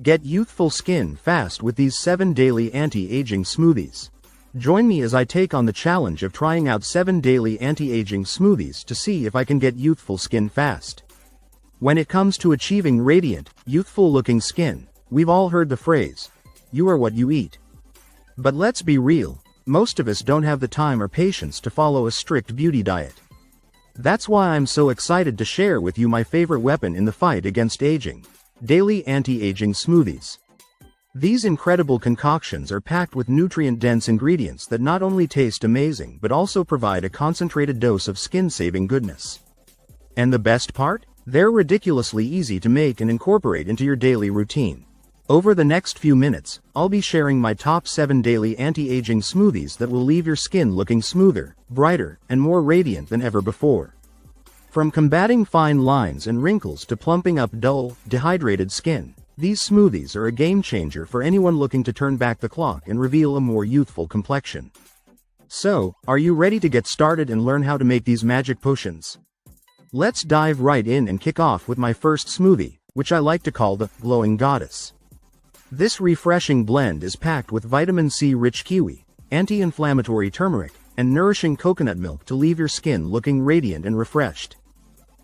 Get youthful skin fast with these 7 daily anti-aging smoothies. Join me as I take on the challenge of trying out 7 daily anti-aging smoothies to see if I can get youthful skin fast. When it comes to achieving radiant, youthful-looking skin, we've all heard the phrase, "You are what you eat." But let's be real, most of us don't have the time or patience to follow a strict beauty diet. That's why I'm so excited to share with you my favorite weapon in the fight against aging: daily anti-aging smoothies. These incredible concoctions are packed with nutrient-dense ingredients that not only taste amazing but also provide a concentrated dose of skin-saving goodness. And the best part? They're ridiculously easy to make and incorporate into your daily routine. Over the next few minutes, I'll be sharing my top 7 daily anti-aging smoothies that will leave your skin looking smoother, brighter, and more radiant than ever before. From combating fine lines and wrinkles to plumping up dull, dehydrated skin, these smoothies are a game changer for anyone looking to turn back the clock and reveal a more youthful complexion. So, are you ready to get started and learn how to make these magic potions? Let's dive right in and kick off with my first smoothie, which I like to call the Glowing Goddess. This refreshing blend is packed with vitamin C-rich kiwi, anti-inflammatory turmeric, and nourishing coconut milk to leave your skin looking radiant and refreshed.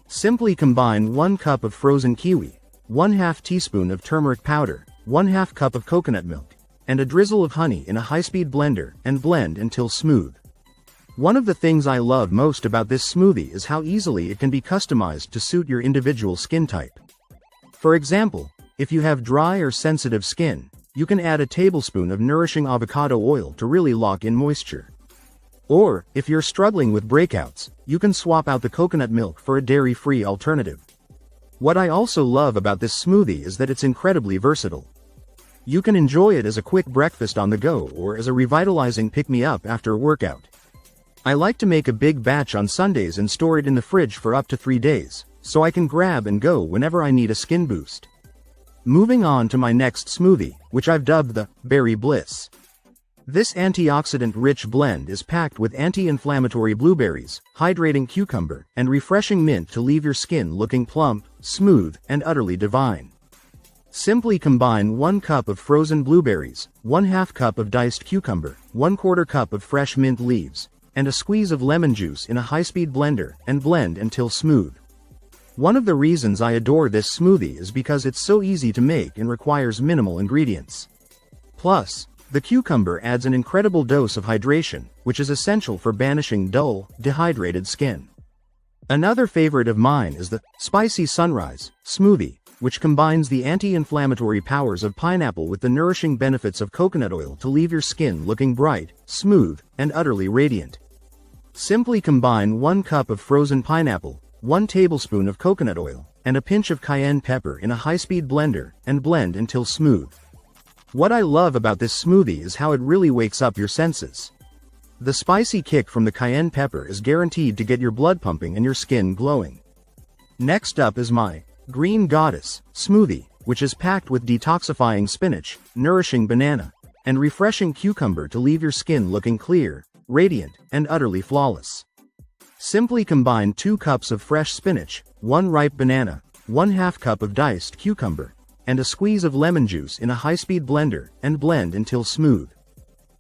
Simply combine 1 cup of frozen kiwi, 1/2 teaspoon of turmeric powder, 1/2 cup of coconut milk, and a drizzle of honey in a high-speed blender and blend until smooth. One of the things I love most about this smoothie is how easily it can be customized to suit your individual skin type. For example, if you have dry or sensitive skin, you can add a tablespoon of nourishing avocado oil to really lock in moisture. Or, if you're struggling with breakouts, you can swap out the coconut milk for a dairy-free alternative. What I also love about this smoothie is that it's incredibly versatile. You can enjoy it as a quick breakfast on the go or as a revitalizing pick-me-up after a workout. I like to make a big batch on Sundays and store it in the fridge for up to 3 days, so I can grab and go whenever I need a skin boost. Moving on to my next smoothie, which I've dubbed the Berry Bliss. This antioxidant-rich blend is packed with anti-inflammatory blueberries, hydrating cucumber, and refreshing mint to leave your skin looking plump, smooth, and utterly divine. Simply combine 1 cup of frozen blueberries, 1/2 cup of diced cucumber, 1/4 cup of fresh mint leaves, and a squeeze of lemon juice in a high-speed blender and blend until smooth. One of the reasons I adore this smoothie is because it's so easy to make and requires minimal ingredients. Plus, the cucumber adds an incredible dose of hydration, which is essential for banishing dull, dehydrated skin. Another favorite of mine is the Spicy Sunrise smoothie, which combines the anti-inflammatory powers of pineapple with the nourishing benefits of coconut oil to leave your skin looking bright, smooth, and utterly radiant. Simply combine 1 cup of frozen pineapple, 1 tablespoon of coconut oil, and a pinch of cayenne pepper in a high-speed blender, and blend until smooth. What I love about this smoothie is how it really wakes up your senses. The spicy kick from the cayenne pepper is guaranteed to get your blood pumping and your skin glowing. Next up is my Green Goddess smoothie, which is packed with detoxifying spinach, nourishing banana, and refreshing cucumber to leave your skin looking clear, radiant, and utterly flawless. Simply combine 2 cups of fresh spinach, 1 ripe banana, 1/2 cup of diced cucumber, and a squeeze of lemon juice in a high-speed blender, and blend until smooth.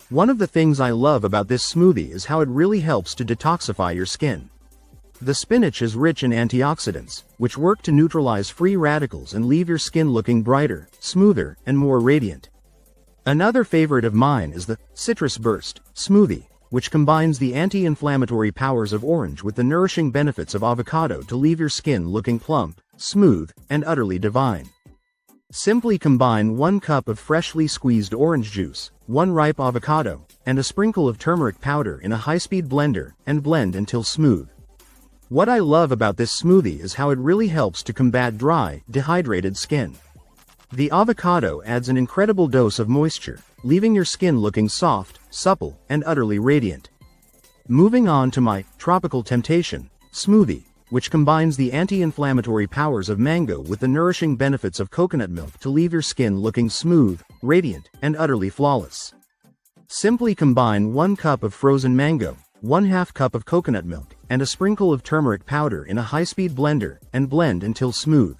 One of the things I love about this smoothie is how it really helps to detoxify your skin. The spinach is rich in antioxidants, which work to neutralize free radicals and leave your skin looking brighter, smoother, and more radiant. Another favorite of mine is the Citrus Burst smoothie, which combines the anti-inflammatory powers of orange with the nourishing benefits of avocado to leave your skin looking plump, smooth, and utterly divine. Simply combine 1 cup of freshly squeezed orange juice, 1 ripe avocado, and a sprinkle of turmeric powder in a high-speed blender, and blend until smooth. What I love about this smoothie is how it really helps to combat dry, dehydrated skin. The avocado adds an incredible dose of moisture, leaving your skin looking soft, supple, and utterly radiant. Moving on to my Tropical Temptation smoothie, which combines the anti-inflammatory powers of mango with the nourishing benefits of coconut milk to leave your skin looking smooth, radiant, and utterly flawless. Simply combine 1 cup of frozen mango, 1/2 cup of coconut milk, and a sprinkle of turmeric powder in a high-speed blender, and blend until smooth.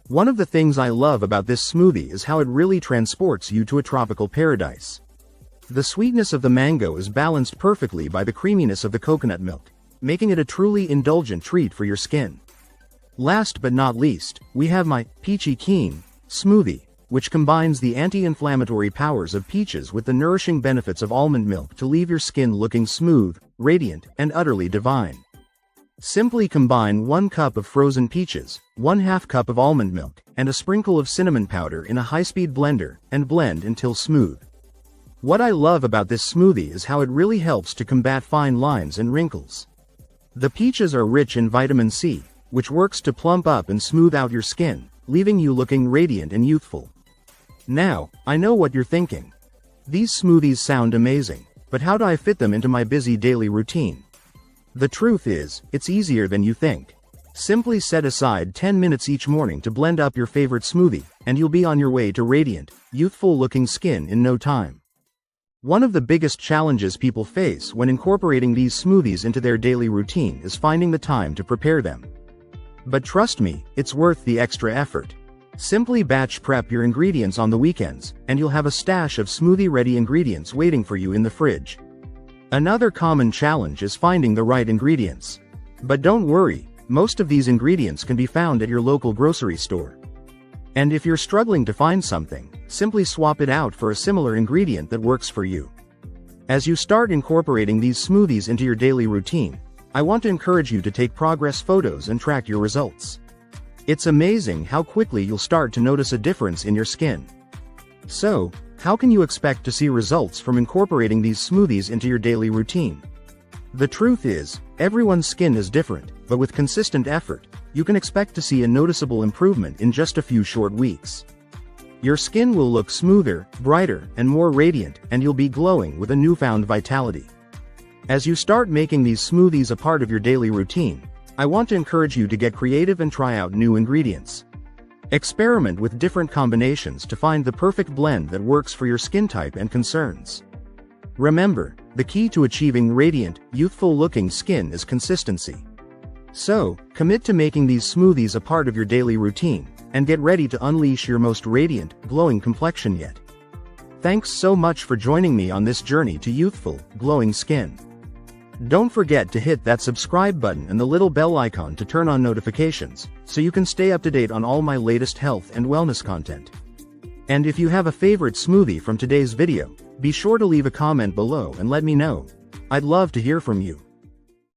One of the things I love about this smoothie is how it really transports you to a tropical paradise. The sweetness of the mango is balanced perfectly by the creaminess of the coconut milk, making it a truly indulgent treat for your skin. Last but not least, we have my Peachy Keen smoothie, which combines the anti-inflammatory powers of peaches with the nourishing benefits of almond milk to leave your skin looking smooth, radiant, and utterly divine. Simply combine 1 cup of frozen peaches, 1/2 cup of almond milk, and a sprinkle of cinnamon powder in a high-speed blender, and blend until smooth. What I love about this smoothie is how it really helps to combat fine lines and wrinkles. The peaches are rich in vitamin C, which works to plump up and smooth out your skin, leaving you looking radiant and youthful. Now, I know what you're thinking. These smoothies sound amazing, but how do I fit them into my busy daily routine? The truth is, it's easier than you think. Simply set aside 10 minutes each morning to blend up your favorite smoothie, and you'll be on your way to radiant, youthful-looking skin in no time. One of the biggest challenges people face when incorporating these smoothies into their daily routine is finding the time to prepare them. But trust me, it's worth the extra effort. Simply batch prep your ingredients on the weekends, and you'll have a stash of smoothie-ready ingredients waiting for you in the fridge. Another common challenge is finding the right ingredients. But don't worry, most of these ingredients can be found at your local grocery store. And if you're struggling to find something, simply swap it out for a similar ingredient that works for you. As you start incorporating these smoothies into your daily routine, I want to encourage you to take progress photos and track your results. It's amazing how quickly you'll start to notice a difference in your skin. So, how can you expect to see results from incorporating these smoothies into your daily routine? The truth is, everyone's skin is different, but with consistent effort, you can expect to see a noticeable improvement in just a few short weeks. Your skin will look smoother, brighter, and more radiant, and you'll be glowing with a newfound vitality. As you start making these smoothies a part of your daily routine, I want to encourage you to get creative and try out new ingredients. Experiment with different combinations to find the perfect blend that works for your skin type and concerns. Remember, the key to achieving radiant, youthful-looking skin is consistency. So, commit to making these smoothies a part of your daily routine, and get ready to unleash your most radiant, glowing complexion yet. Thanks so much for joining me on this journey to youthful, glowing skin. Don't forget to hit that subscribe button and the little bell icon to turn on notifications, so you can stay up to date on all my latest health and wellness content. And if you have a favorite smoothie from today's video, be sure to leave a comment below and let me know. I'd love to hear from you.